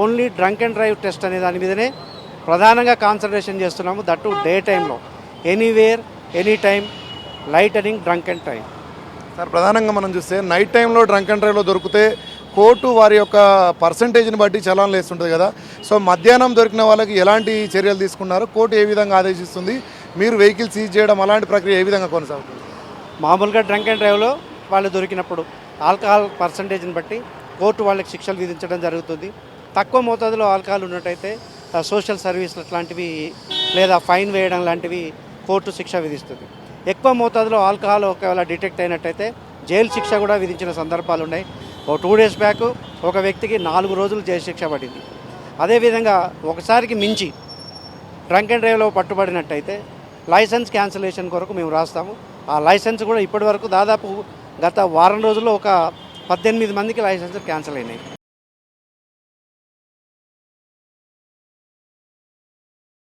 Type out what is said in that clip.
Only drunk and drive test అనే దాని మీదనే ప్రధానంగా కాన్సన్ట్రేషన్ చేస్తున్నాము. దట్టు డే టైంలో anywhere any time lightening drunk and drive. Sir, ప్రధానంగా మనం చూస్తే నైట్ టైంలో డ్రంక్ అండ్ డ్రైవ్లో దొరికితే కోర్టు వారి యొక్క పర్సంటేజ్ని బట్టి చలాన్లు వేస్తుంటుంది కదా. సో మధ్యాహ్నం దొరికిన వాళ్ళకి ఎలాంటి చర్యలు తీసుకున్నారు, కోర్టు ఏ విధంగా ఆదేశిస్తుంది, మీరు వెహికల్ సీజ్ చేయడం అలాంటి ప్రక్రియ ఏ విధంగా కొనసాగుతుంది? మామూలుగా డ్రంక్ అండ్ డ్రైవ్లో వాళ్ళు దొరికినప్పుడు ఆల్కహాల్ పర్సంటేజ్ని బట్టి కోర్టు వాళ్ళకి శిక్షలు విధించడం జరుగుతుంది. తక్కువ మోతాదులో ఆల్కహాల్ ఉన్నట్టయితే సోషల్ సర్వీసులు లాంటివి లేదా ఫైన్ వేయడం లాంటివి కోర్టు శిక్ష విధిస్తుంది. ఎక్కువ మోతాదులో ఆల్కహాల్ ఒకవేళ డిటెక్ట్ అయినట్టయితే జైలు శిక్ష కూడా విధించిన సందర్భాలు ఉన్నాయి. 2 days బ్యాక్ ఒక వ్యక్తికి 4 రోజులు జైలు శిక్ష పడింది. అదేవిధంగా ఒకసారికి మించి డ్రంక్ అండ్ డ్రైవ్లో పట్టుబడినట్టయితే లైసెన్స్ క్యాన్సిలేషన్ కొరకు మేము రాస్తాము. ఆ లైసెన్స్ కూడా ఇప్పటి వరకు దాదాపు గత వారం రోజుల్లో ఒక 18 మందికి లైసెన్స్ క్యాన్సిల్ అయినాయి.